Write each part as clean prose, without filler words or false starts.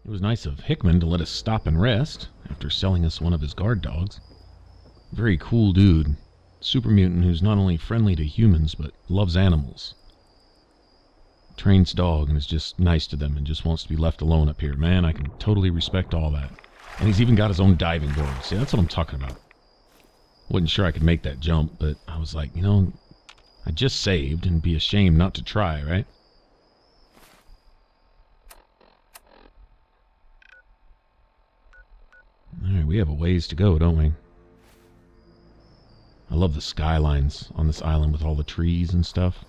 It was nice of Hickman to let us stop and rest after selling us one of his guard dogs. Very cool dude. Super mutant who's not only friendly to humans, but loves animals. Trains dog and is just nice to them and just wants to be left alone up here. Man, I can totally respect all that. And he's even got his own diving board. See, that's what I'm talking about. Wasn't sure I could make that jump, but I was like, you know, I just saved and be ashamed not to try, right? Alright, we have a ways to go, don't we? I love the skylines on this island with all the trees and stuff.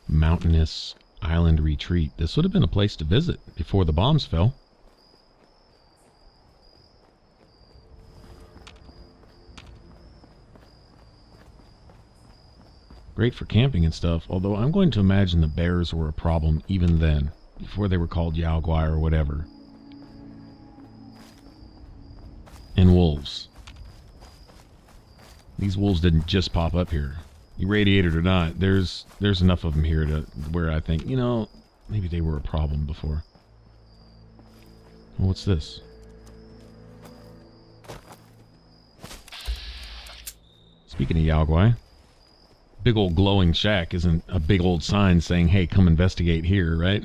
Mountainous island retreat. This would have been a place to visit before the bombs fell. Great for camping and stuff, although I'm going to imagine the bears were a problem even then, before they were called Yaogwai or whatever. And wolves. These wolves didn't just pop up here. Irradiated or not, there's enough of them here to where I think, you know, maybe they were a problem before. Well, what's this? Speaking of Yaogwai, big old glowing shack isn't a big old sign saying, hey, come investigate here, right?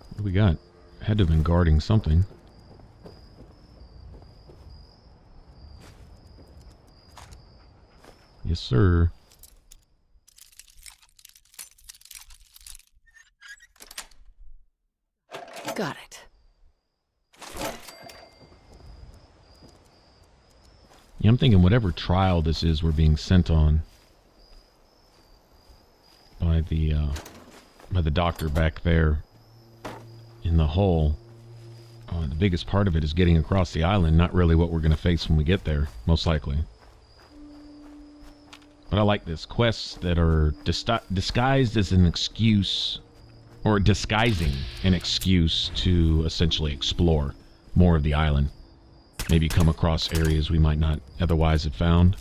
What do we got? Had to have been guarding something. Yes, sir. Got it. Yeah, I'm thinking whatever trial this is we're being sent on by the doctor back there in the hull. The biggest part of it is getting across the island, not really what we're going to face when we get there, most likely. But I like this. Quests that are disguised as an excuse, or disguising an excuse to essentially explore more of the island. Maybe come across areas we might not otherwise have found.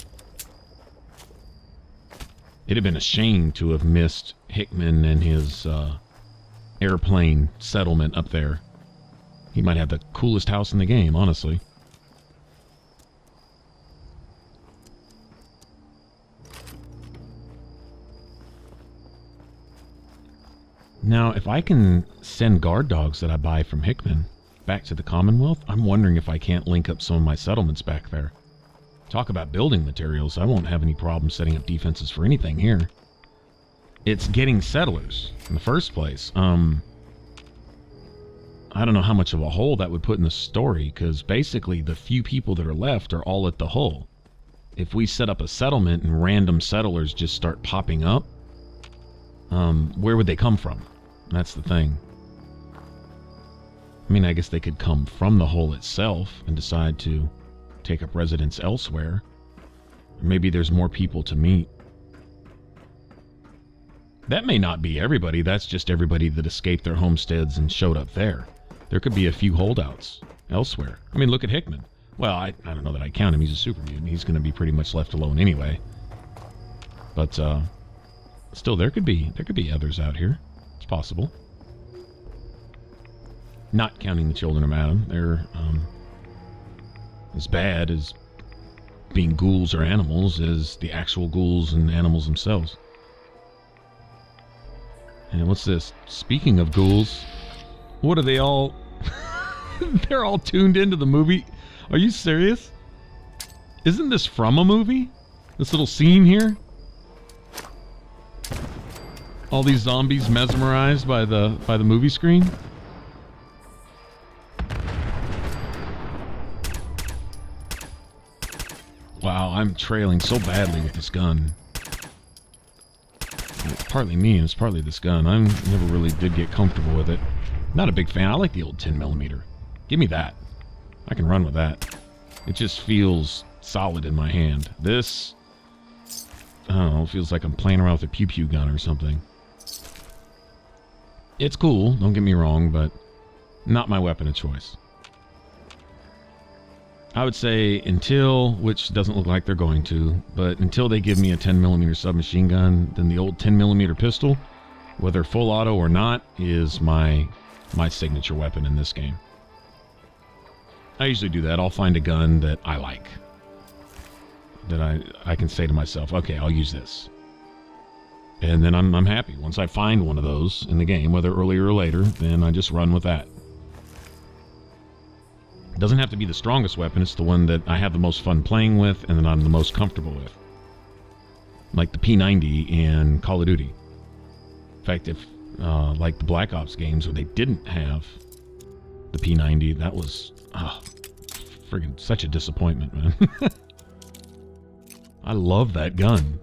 It'd have been a shame to have missed Hickman and his airplane settlement up there. He might have the coolest house in the game, honestly. Now, if I can send guard dogs that I buy from Hickman back to the Commonwealth, I'm wondering if I can't link up some of my settlements back there. Talk about building materials. I won't have any problem setting up defenses for anything here. It's getting settlers in the first place. I don't know how much of a hole that would put in the story, because basically the few people that are left are all at the hull. If we set up a settlement and random settlers just start popping up, where would they come from? That's the thing. I mean, I guess they could come from the hole itself and decide to take up residence elsewhere. Or maybe there's more people to meet. That may not be everybody. That's just everybody that escaped their homesteads and showed up there. There could be a few holdouts elsewhere. I mean, look at Hickman. Well, I don't know that I count him. He's a super mutant. He's going to be pretty much left alone anyway. But still, there could be others out here. It's possible. Not counting the children of Adam. They're as bad as being ghouls or animals as the actual ghouls and animals themselves. And what's this? Speaking of ghouls, what are they all? They're all tuned into the movie. Are you serious? Isn't this from a movie? This little scene here? All these zombies mesmerized by the movie screen? Wow, I'm trailing so badly with this gun. It's partly me and it's partly this gun. I never really did get comfortable with it. Not a big fan. I like the old 10mm. Give me that. I can run with that. It just feels solid in my hand. This, I don't know, it feels like I'm playing around with a pew-pew gun or something. It's cool, don't get me wrong, but not my weapon of choice. I would say until, which doesn't look like they're going to, but until they give me a 10mm submachine gun, then the old 10mm pistol, whether full auto or not, is my signature weapon in this game. I usually do that. I'll find a gun that I like, that I can say to myself, okay, I'll use this. And then I'm happy. Once I find one of those in the game, whether earlier or later, then I just run with that. It doesn't have to be the strongest weapon. It's the one that I have the most fun playing with and that I'm the most comfortable with. Like the P90 in Call of Duty. In fact, if like the Black Ops games where they didn't have the P90, that was friggin' such a disappointment, man. I love that gun.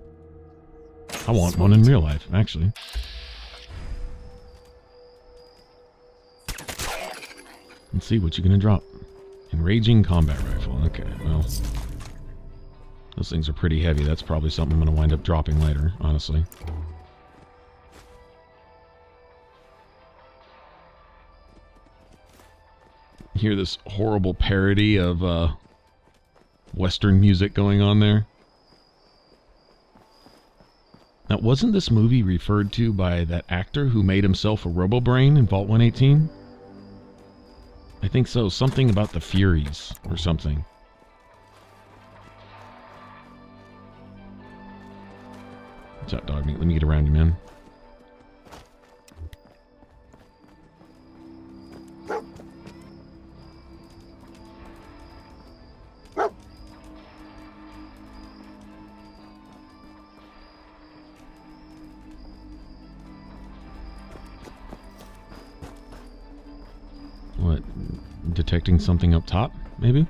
I want one in real life, actually. Let's see what you're gonna drop. Enraging combat rifle. Okay, well, those things are pretty heavy. That's probably something I'm gonna wind up dropping later, honestly. Hear this horrible parody of Western music going on there. Now, wasn't this movie referred to by that actor who made himself a Robo-Brain in Vault 118? I think so. Something about the Furies or something. What's up, dog meat? Let me get around you, man. What? Detecting something up top, maybe?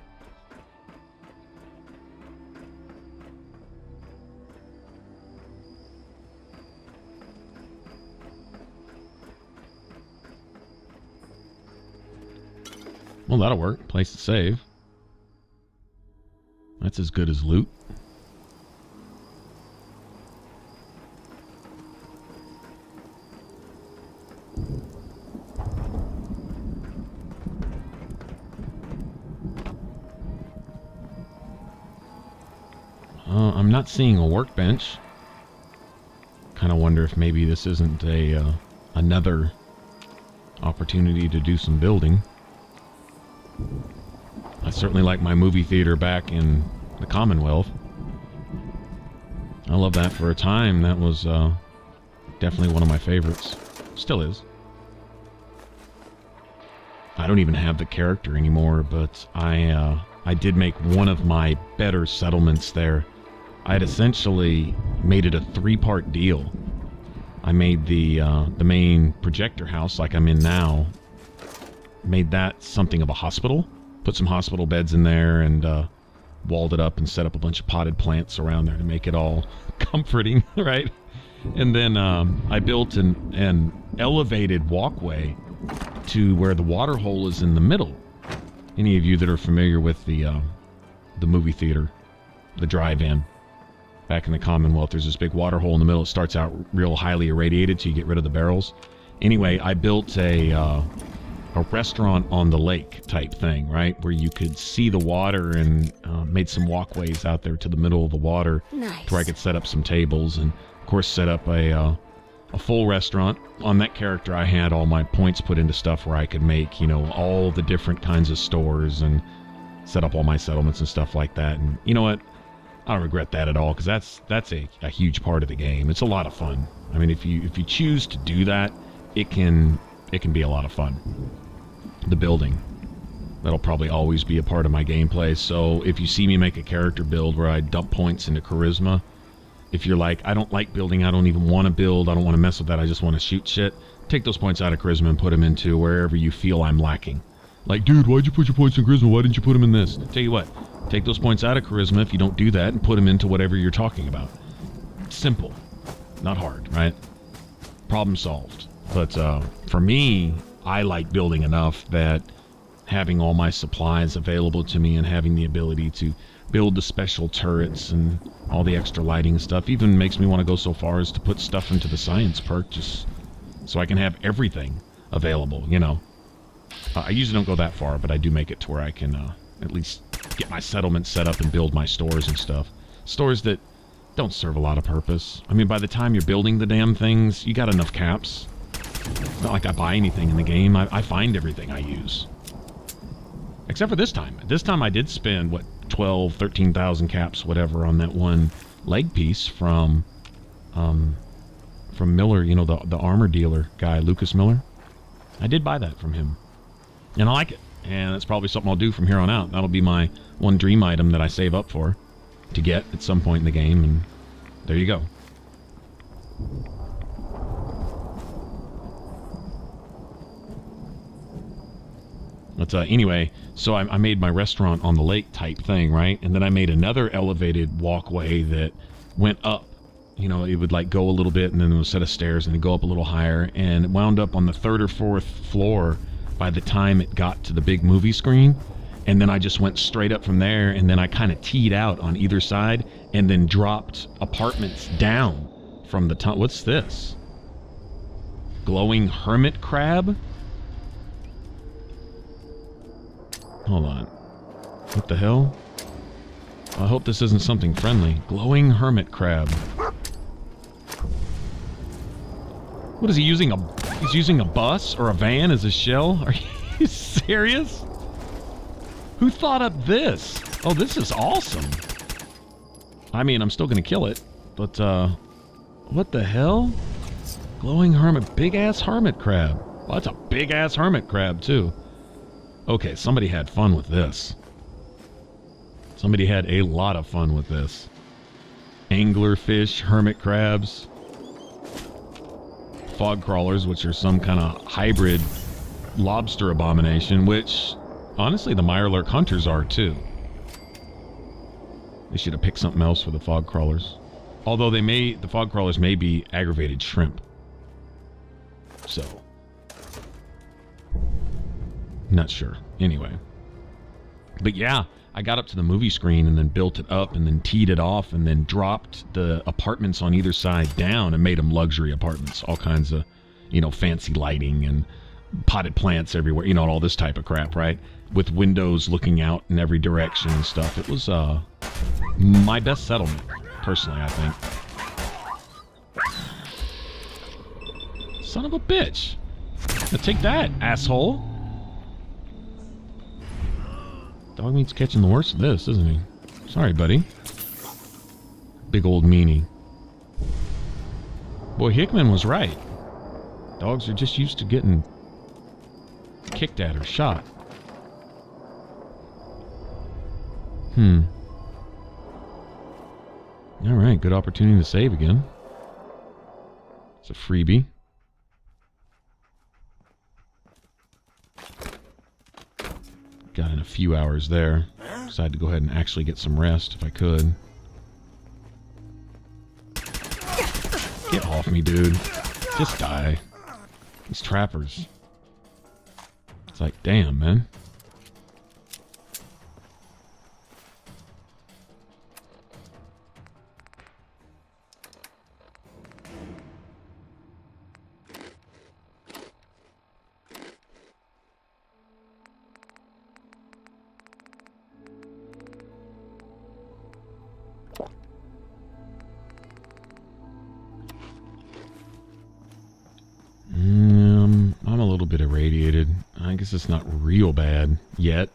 Well, that'll work. Place to save. That's as good as loot. I'm not seeing a workbench. Kind of wonder if maybe this isn't a another opportunity to do some building. I certainly like my movie theater back in the Commonwealth. I love that for a time. That was definitely one of my favorites. Still is. I don't even have the character anymore, but I did make one of my better settlements there. I had essentially made it a 3-part deal. I made the main projector house, like I'm in now, made that something of a hospital. Put some hospital beds in there and walled it up and set up a bunch of potted plants around there to make it all comforting, right? And then I built an elevated walkway to where the water hole is in the middle. Any of you that are familiar with the movie theater, the drive-in, back in the Commonwealth, there's this big water hole in the middle. It starts out real highly irradiated, so you get rid of the barrels. Anyway, I built a restaurant on the lake type thing, right, where you could see the water, and made some walkways out there to the middle of the water. Nice. To where I could set up some tables and, of course, set up a full restaurant. On that character, I had all my points put into stuff where I could make, you know, all the different kinds of stores and set up all my settlements and stuff like that. And you know what? I don't regret that at all, because that's a huge part of the game. It's a lot of fun. I mean, if you choose to do that, it can be a lot of fun. The building, that'll probably always be a part of my gameplay. So if you see me make a character build where I dump points into charisma, if you're like, I don't like building, I don't even want to build, I don't want to mess with that, I just want to shoot shit, take those points out of charisma and put them into wherever you feel I'm lacking. Like, dude, why'd you put your points in charisma? Why didn't you put them in this? Tell you what, take those points out of charisma if you don't do that and put them into whatever you're talking about. Simple. Not hard, right? Problem solved. But for me, I like building enough that having all my supplies available to me and having the ability to build the special turrets and all the extra lighting stuff even makes me want to go so far as to put stuff into the science perk just so I can have everything available, you know. I usually don't go that far, but I do make it to where I can at least get my settlement set up and build my stores and stuff. Stores that don't serve a lot of purpose. I mean, by the time you're building the damn things, you got enough caps. It's not like I buy anything in the game. I find everything I use. Except for this time. This time I did spend, what, 12, 13,000 caps, whatever, on that one leg piece from Miller, you know, the armor dealer guy, Lucas Miller. I did buy that from him. And I like it. And that's probably something I'll do from here on out. That'll be my one dream item that I save up for to get at some point in the game, and there you go. But anyway, so I made my restaurant on the lake type thing, right? And then I made another elevated walkway that went up. You know, it would like go a little bit, and then there was a set of stairs, and it'd go up a little higher, and it wound up on the 3rd or 4th floor by the time it got to the big movie screen. And then I just went straight up from there, and then I kind of teed out on either side, and then dropped apartments down from the top. What's this? Glowing hermit crab? Hold on. What the hell? I hope this isn't something friendly. Glowing hermit crab. What is he using? He's using a bus or a van as a shell? Are you serious? Who thought up this? Oh, this is awesome. I mean, I'm still gonna kill it, but what the hell? Glowing hermit, big-ass hermit crab. Well, that's a big-ass hermit crab, too. Okay, somebody had fun with this. Somebody had a lot of fun with this. Anglerfish, hermit crabs, fog crawlers, which are some kind of hybrid lobster abomination, which, honestly, the Mirelurk hunters are, too. They should have picked something else for the fog crawlers. Although the fog crawlers may be aggravated shrimp. So, not sure. Anyway. But yeah, I got up to the movie screen and then built it up and then teed it off and then dropped the apartments on either side down and made them luxury apartments. All kinds of, you know, fancy lighting and potted plants everywhere. You know, all this type of crap, right? With windows looking out in every direction and stuff. It was my best settlement, personally, I think. Son of a bitch. Now take that, asshole. Dog meat's catching the worst of this, isn't he? Sorry, buddy. Big old meanie. Boy, Hickman was right. Dogs are just used to getting kicked at or shot. Alright, good opportunity to save again. It's a freebie. Got in a few hours there. Decided to go ahead and actually get some rest if I could. Get off me, dude. Just die. These trappers. It's like, damn, man. I'm a little bit irradiated. I guess it's not real bad yet.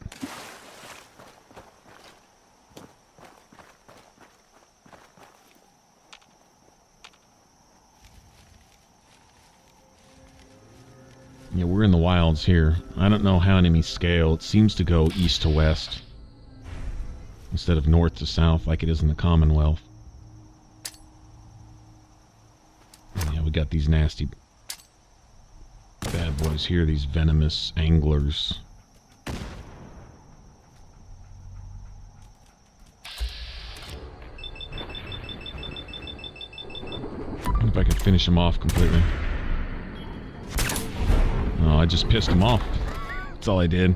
Yeah, we're in the wilds here. I don't know how enemies scale. It seems to go east to west instead of north to south like it is in the Commonwealth. Yeah, we got these nasty bad boys here, these venomous anglers. if I can finish him off completely. Oh, I just pissed him off. That's all I did.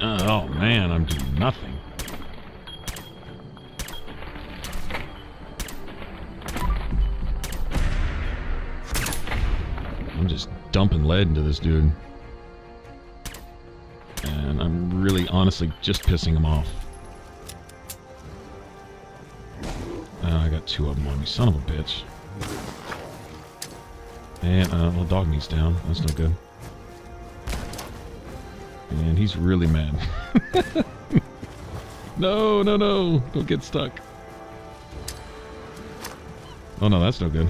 Oh man, I'm doing nothing. I'm just dumping lead into this dude. And I'm really honestly just pissing him off. I got 2 of them on me, son of a bitch. And, well, dog meat's down. That's no good. And he's really mad. No, no, no. Don't get stuck. Oh, no, that's no good.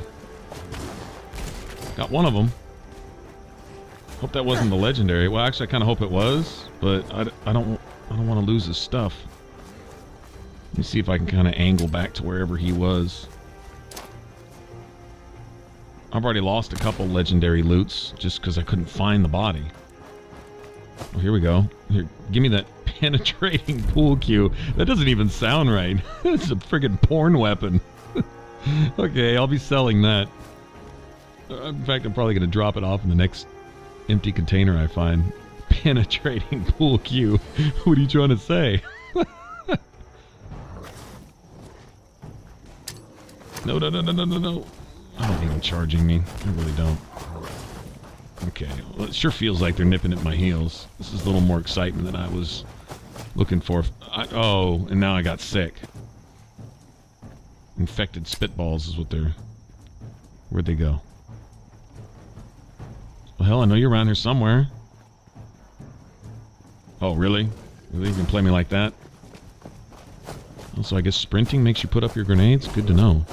Got one of them. Hope that wasn't the legendary. Well, actually, I kind of hope it was, but I don't want to lose his stuff. Let me see if I can kind of angle back to wherever he was. I've already lost a couple legendary loots just because I couldn't find the body. Oh, here we go. Here, give me that penetrating pool cue. That doesn't even sound right. It's a friggin' porn weapon. Okay, I'll be selling that. In fact, I'm probably going to drop it off in the next empty container I find. Penetrating pool cue. What are you trying to say? No, no, no, no, no, no, no. I don't even charging me. I really don't. Okay, well, it sure feels like they're nipping at my heels. This is a little more excitement than I was looking for. Oh, and now I got sick. Infected spitballs is what they're... Where'd they go? Well, hell, I know you're around here somewhere. Oh, really? Really? You can play me like that? Also, I guess sprinting makes you put up your grenades? Good to know.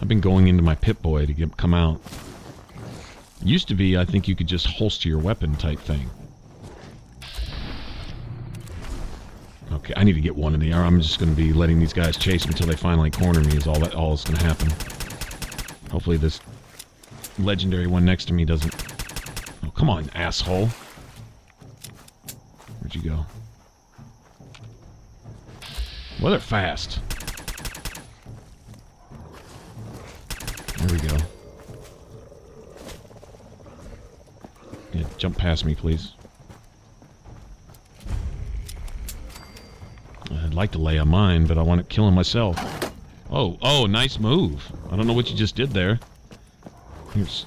I've been going into my Pip-Boy to come out. Used to be, I think you could just holster your weapon type thing. Okay, I need to get one in the air. I'm just going to be letting these guys chase me until they finally corner me is all that's going to happen. Hopefully this legendary one next to me doesn't... Oh, come on, asshole. Where'd you go? Well, they're fast. There we go. Yeah, jump past me, please. I'd like to lay a mine, but I want to kill him myself. Oh, oh, nice move. I don't know what you just did there. Here's...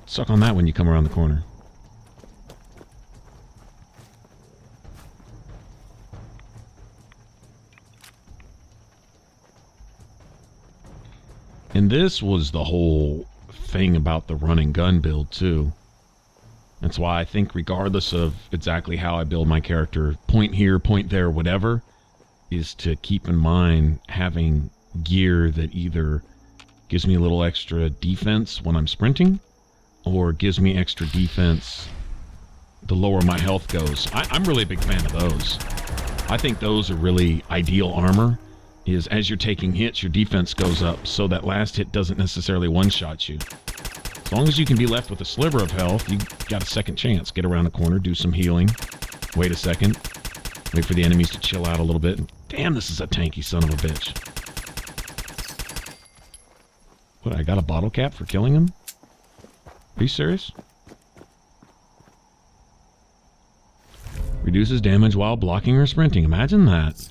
Suck on that when you come around the corner. And this was the whole thing about the run and gun build, too. That's why I think regardless of exactly how I build my character, point here, point there, whatever, is to keep in mind having gear that either gives me a little extra defense when I'm sprinting, or gives me extra defense the lower my health goes. I'm really a big fan of those. I think those are really ideal armor. Is as you're taking hits, your defense goes up, so that last hit doesn't necessarily one-shot you. As long as you can be left with a sliver of health, you got a second chance. Get around the corner, do some healing, wait a second, wait for the enemies to chill out a little bit. Damn, this is a tanky son of a bitch. What, I got a bottle cap for killing him? Are you serious? Reduces damage while blocking or sprinting. Imagine that.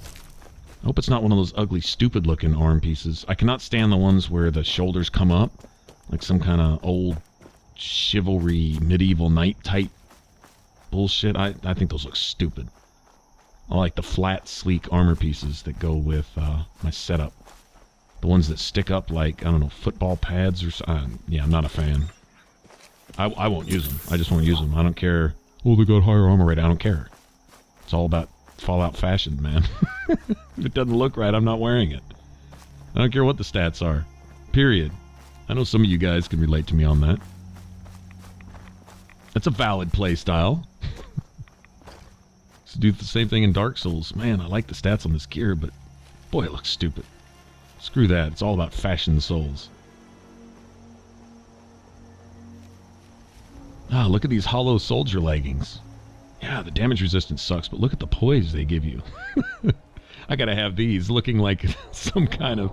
I hope it's not one of those ugly, stupid-looking arm pieces. I cannot stand the ones where the shoulders come up, like some kind of old chivalry, medieval knight-type bullshit. I think those look stupid. I like the flat, sleek armor pieces that go with my setup. The ones that stick up like, I don't know, football pads or something. Yeah, I'm not a fan. I won't use them. I just won't use them. I don't care. Oh, they got higher armor rate. I don't care. It's all about Fallout fashion, man. If it doesn't look right, I'm not wearing it. I don't care what the stats are. Period. I know some of you guys can relate to me on that. That's a valid play style. To do the same thing in Dark Souls. Man, I like the stats on this gear, but boy, it looks stupid. Screw that. It's all about fashion souls. Ah, look at these hollow soldier leggings. Yeah, the damage resistance sucks, but look at the poise they give you. I gotta have these, looking like some kind of,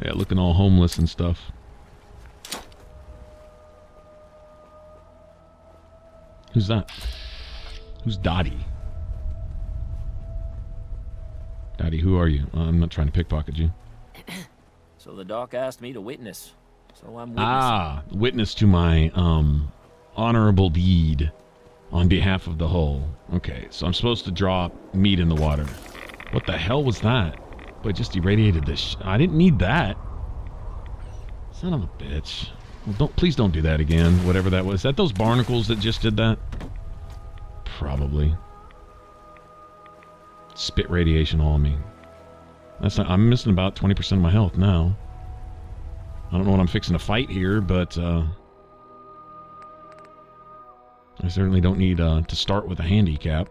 yeah, looking all homeless and stuff. Who's that? Who's Dottie? Dottie, who are you? I'm not trying to pickpocket you. So the doc asked me to witness. So I'm witnessing. Ah, witness to my honorable deed on behalf of the whole. Okay, so I'm supposed to drop meat in the water. What the hell was that? Boy, it just irradiated this. I didn't need that. Son of a bitch. Well, please don't do that again. Whatever that was. Is that those barnacles that just did that? Probably. Spit radiation all on me. That's not, I'm missing about 20% of my health now. I don't know what I'm fixing to fight here, but I certainly don't need to start with a handicap.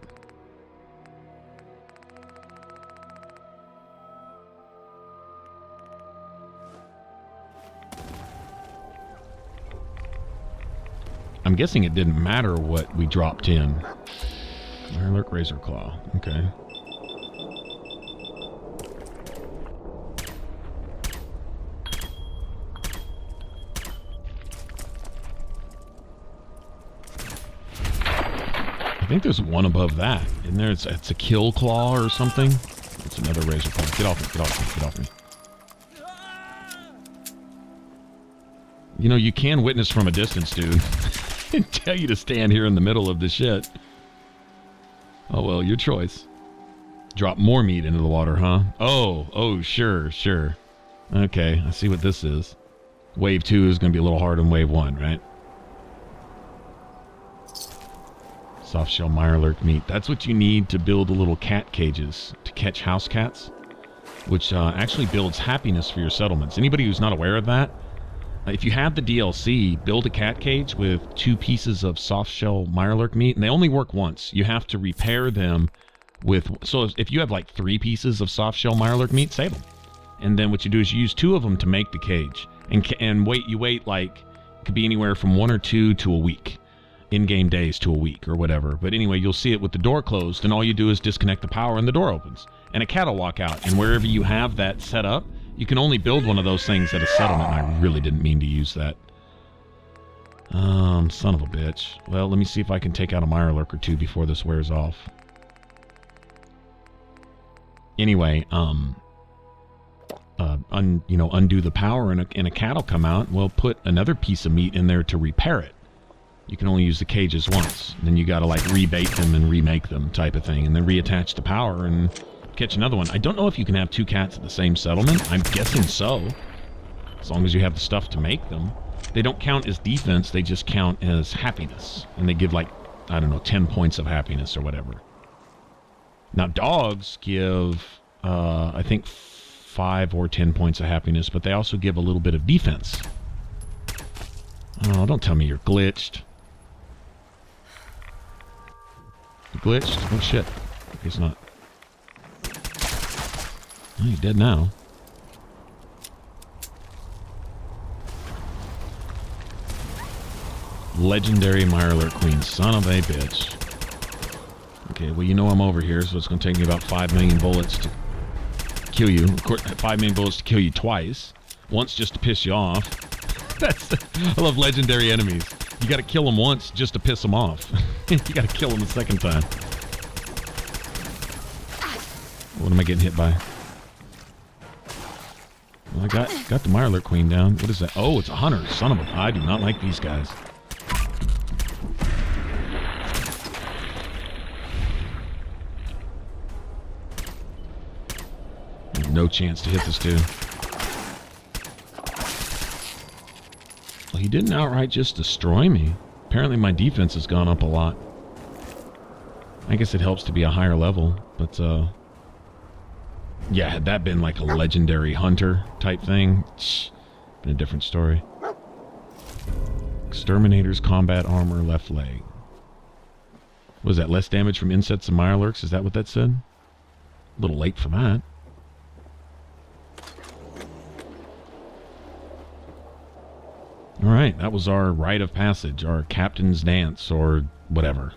I'm guessing it didn't matter what we dropped in. Mirelurk Razor Claw. Okay. I think there's one above that. Isn't there? It's a kill claw or something. It's another razor claw. Get off me, get off me, get off me. You know, you can witness from a distance, dude. And tell you to stand here in the middle of this shit. Oh, well, your choice. Drop more meat into the water, huh? Oh, sure. Okay, I see what this is. Wave 2 is going to be a little harder than Wave 1, right? Soft shell Mirelurk meat. That's what you need to build the little cat cages to catch house cats, which actually builds happiness for your settlements. Anybody who's not aware of that, if you have the DLC, build a cat cage with 2 pieces of soft shell Mirelurk meat, and they only work once. You have to repair them with... So if you have like 3 pieces of soft shell Mirelurk meat, save them. And then what you do is you use 2 of them to make the cage. And wait like... It could be anywhere from 1 or 2 to a week. In-game days to a week or whatever. But anyway, you'll see it with the door closed, and all you do is disconnect the power and the door opens. And a cat will walk out. And wherever you have that set up, you can only build one of those things at a settlement. I really didn't mean to use that. Son of a bitch. Well, let me see if I can take out a Mirelurk or 2 before this wears off. Anyway, undo the power and a cat will come out. Well, put another piece of meat in there to repair it. You can only use the cages once. Then you gotta like rebait them and remake them type of thing. And then reattach the power and catch another one. I don't know if you can have 2 cats at the same settlement. I'm guessing so. As long as you have the stuff to make them. They don't count as defense, they just count as happiness. And they give like, I don't know, 10 points of happiness or whatever. Now dogs give, I think 5 or 10 points of happiness, but they also give a little bit of defense. Oh, don't tell me you're glitched. You glitched? Oh shit. I guess not. Oh, you're dead now. Legendary Mirelurk Queen. Son of a bitch. Okay, well you know I'm over here, so it's going to take me about 5 million bullets to kill you. Of course, 5 million bullets to kill you twice. Once just to piss you off. I love legendary enemies. You got to kill them once just to piss them off. You got to kill them the second time. What am I getting hit by? Well, I got the Mirelurk Queen down. What is that? Oh, it's a hunter. Son of a... I do not like these guys. No chance to hit this dude. Well, he didn't outright just destroy me. Apparently my defense has gone up a lot. I guess it helps to be a higher level, but yeah, had that been like a legendary hunter type thing, been a different story. Exterminator's combat armor, left leg. Was that less damage from insects and Mirelurks? Is that what that said? A little late for that. Alright, that was our rite of passage, our captain's dance, or whatever.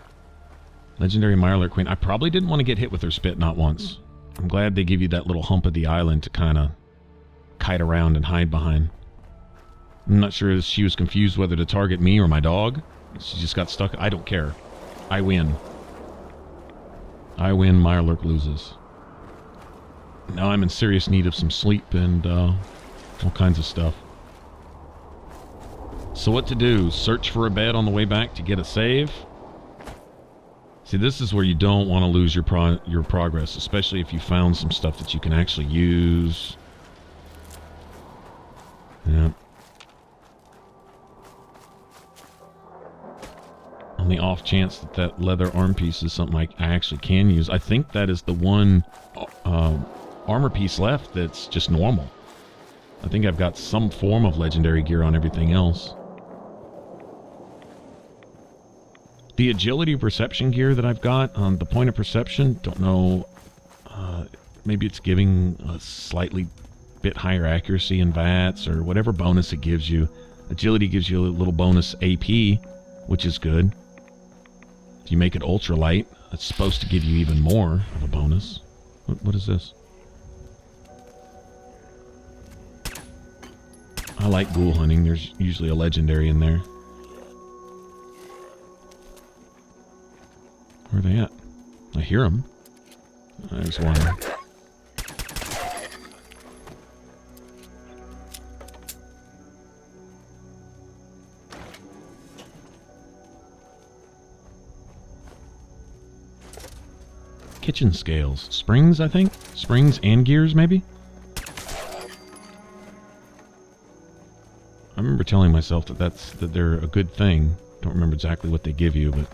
Legendary Mirelurk Queen. I probably didn't want to get hit with her spit, not once. I'm glad they give you that little hump of the island to kind of kite around and hide behind. I'm not sure if she was confused whether to target me or my dog. She just got stuck. I don't care. I win. I win, Mirelurk loses. Now I'm in serious need of some sleep and all kinds of stuff. So what to do? Search for a bed on the way back to get a save? See, this is where you don't want to lose your progress, especially if you found some stuff that you can actually use. Yeah. On the off chance that that leather arm piece is something I actually can use. I think that is the one armor piece left that's just normal. I think I've got some form of legendary gear on everything else. The agility perception gear that I've got on the point of perception, don't know, maybe it's giving a slightly bit higher accuracy in VATS or whatever bonus it gives you. Agility gives you a little bonus AP, which is good. If you make it ultralight, it's supposed to give you even more of a bonus. What is this? I like ghoul hunting. There's usually a legendary in there. Where are they at? I hear them. There's one. Kitchen scales. Springs, I think? Springs and gears, maybe? I remember telling myself that they're a good thing. Don't remember exactly what they give you, but...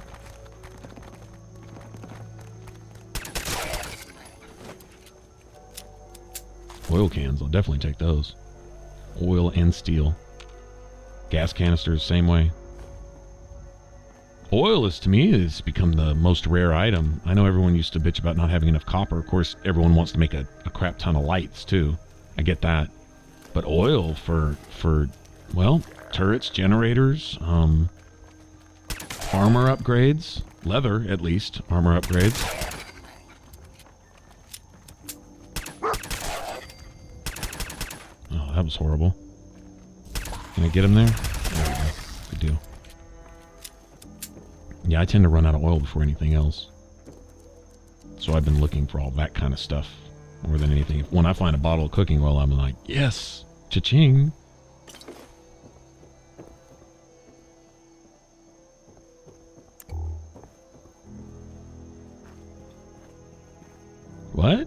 Oil cans, I'll definitely take those. Oil and steel. Gas canisters, same way. Oil is, to me, has become the most rare item. I know everyone used to bitch about not having enough copper. Of course, everyone wants to make a crap ton of lights, too. I get that. But oil for well, turrets, generators, armor upgrades. Leather, at least. Armor upgrades. Oh, that was horrible. Can I get him there? There we go. Good deal. Yeah, I tend to run out of oil before anything else. So I've been looking for all that kind of stuff more than anything. When I find a bottle of cooking oil, I'm like, yes! Cha-ching! What?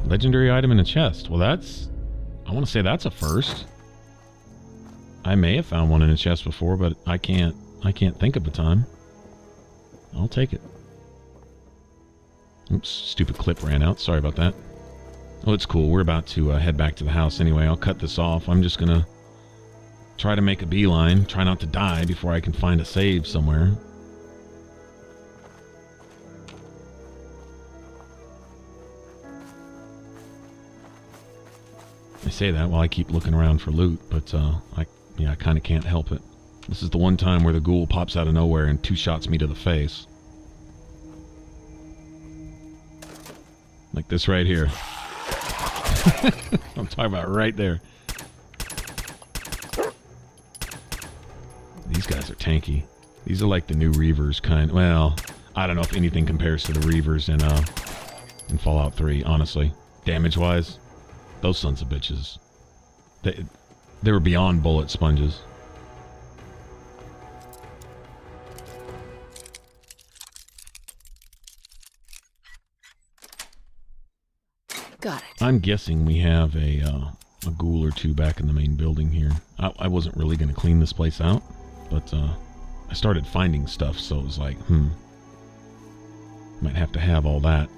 Legendary item in a chest. Well, that's... I want to say that's a first. I may have found one in a chest before, but I can't think of a time. I'll take it. Oops, stupid clip ran out. Sorry about that. Oh, it's cool. We're about to head back to the house anyway. I'll cut this off. I'm just gonna try to make a beeline. Try not to die before I can find a save somewhere. I say that while I keep looking around for loot, but I kind of can't help it. This is the one time where the ghoul pops out of nowhere and two shots me to the face. Like this right here. I'm talking about right there. These guys are tanky. These are like the new Reavers kind. Well, I don't know if anything compares to the Reavers in Fallout 3, honestly. Damage-wise, those sons of bitches. They were beyond bullet sponges. Got it. I'm guessing we have a ghoul or two back in the main building here. I wasn't really going to clean this place out, but I started finding stuff, so it was like, might have to have all that.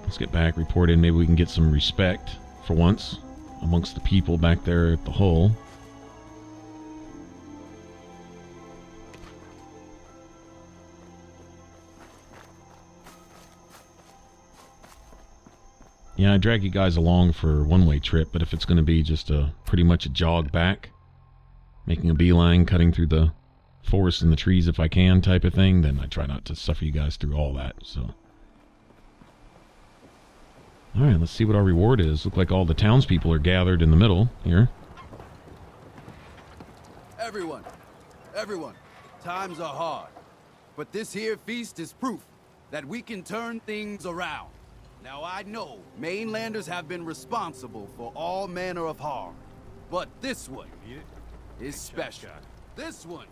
Let's get back, report in. Maybe we can get some respect, for once, amongst the people back there at the hull. Yeah, I drag you guys along for a one-way trip, but if it's going to be just pretty much a jog back, making a beeline, cutting through the forest and the trees if I can type of thing, then I try not to suffer you guys through all that, so. Alright, let's see what our reward is. Look like all the townspeople are gathered in the middle here. Everyone, times are hard. But this here feast is proof that we can turn things around. Now I know mainlanders have been responsible for all manner of harm. But this one is special. This one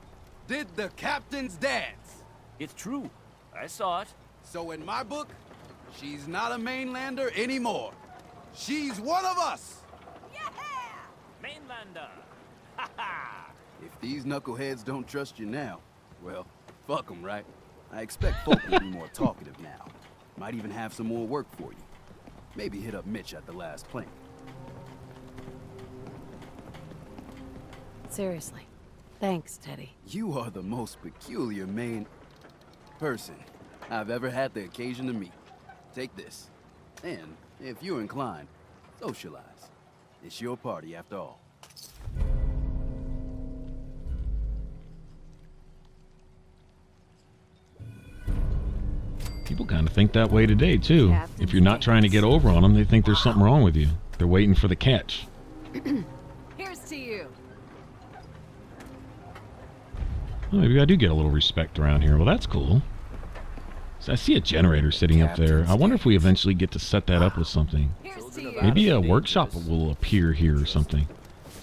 did the captain's dance. It's true. I saw it. So in my book, she's not a mainlander anymore. She's one of us! Yeah! Mainlander! Ha ha! If these knuckleheads don't trust you now, well, fuck them, right? I expect folk will be more talkative now. Might even have some more work for you. Maybe hit up Mitch at the last plank. Seriously. Thanks, Teddy. You are the most peculiar person I've ever had the occasion to meet. Take this. And, if you're inclined, socialize. It's your party after all. People kind of think that way today, too. If you're not trying to get over on them, they think there's something wrong with you. They're waiting for the catch. Here's to you. Well, maybe I do get a little respect around here. Well, that's cool. So I see a generator sitting up there. I wonder if we eventually get to set that up with something. Here's to you. Maybe a workshop will appear here or something.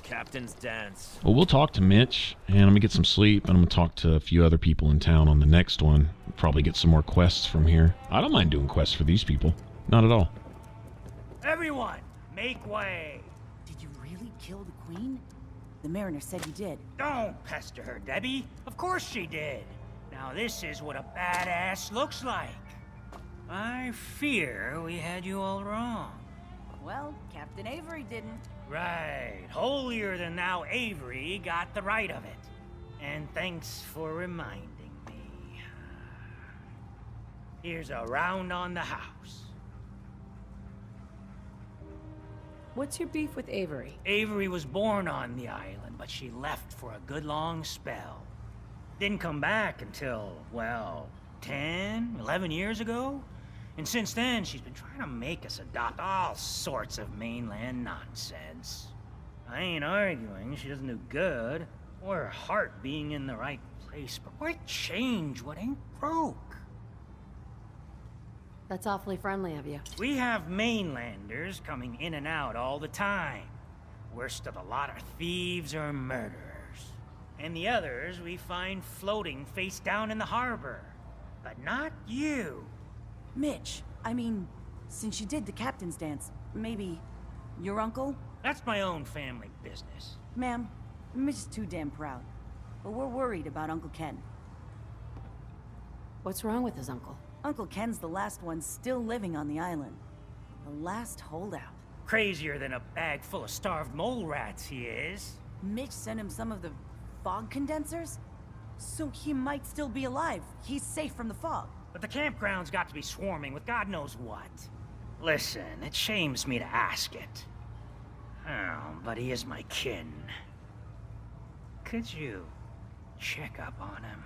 Captain's dance. Well, we'll talk to Mitch, and I'm going to get some sleep, and I'm going to talk to a few other people in town on the next one. Probably get some more quests from here. I don't mind doing quests for these people. Not at all. Everyone, make way. Did you really kill the queen? The mariner said you did. Don't pester her, Debbie. Of course she did. Now this is what a badass looks like. I fear we had you all wrong. Well, Captain Avery didn't. Right. Holier than thou Avery got the right of it. And thanks for reminding me. Here's a round on the house. What's your beef with Avery? Avery was born on the island, but she left for a good long spell. Didn't come back until, well, 10, 11 years ago. And since then, she's been trying to make us adopt all sorts of mainland nonsense. I ain't arguing she doesn't do good, or her heart being in the right place, but why change what ain't broke? That's awfully friendly of you. We have mainlanders coming in and out all the time. Worst of the lot are thieves or murderers. And the others we find floating face down in the harbor. But not you. Mitch, I mean, since you did the captain's dance, maybe your uncle? That's my own family business. Ma'am, Mitch is too damn proud. But we're worried about Uncle Ken. What's wrong with his uncle? Uncle Ken's the last one still living on the island. The last holdout. Crazier than a bag full of starved mole rats, he is. Mitch sent him some of the fog condensers? So he might still be alive. He's safe from the fog. But the campground's got to be swarming with God knows what. Listen, it shames me to ask it. Oh, but he is my kin. Could you check up on him?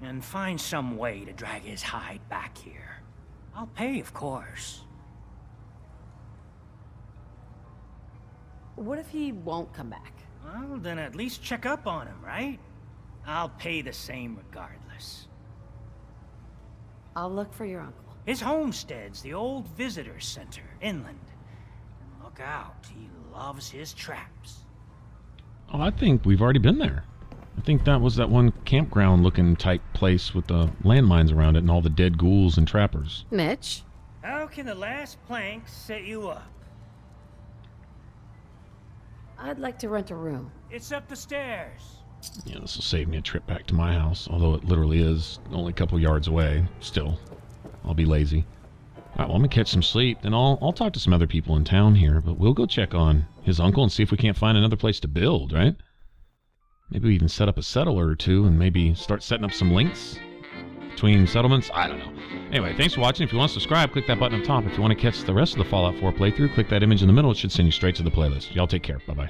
And find some way to drag his hide back here. I'll pay, of course. What if he won't come back? Well, then at least check up on him, right? I'll pay the same regardless. I'll look for your uncle. His homestead's the old visitor center, inland. And look out, he loves his traps. Oh, I think we've already been there. I think that was that one campground-looking type place with the landmines around it and all the dead ghouls and trappers. Mitch? How can the last plank set you up? I'd like to rent a room. It's up the stairs. Yeah, this will save me a trip back to my house, although it literally is only a couple yards away. Still, I'll be lazy. Alright, well, I'm gonna catch some sleep, then I'll talk to some other people in town here, but we'll go check on his uncle and see if we can't find another place to build, right? Maybe we even set up a settler or two and maybe start setting up some links between settlements. I don't know. Anyway, thanks for watching. If you want to subscribe, click that button up top. If you want to catch the rest of the Fallout 4 playthrough, click that image in the middle. It should send you straight to the playlist. Y'all take care. Bye-bye.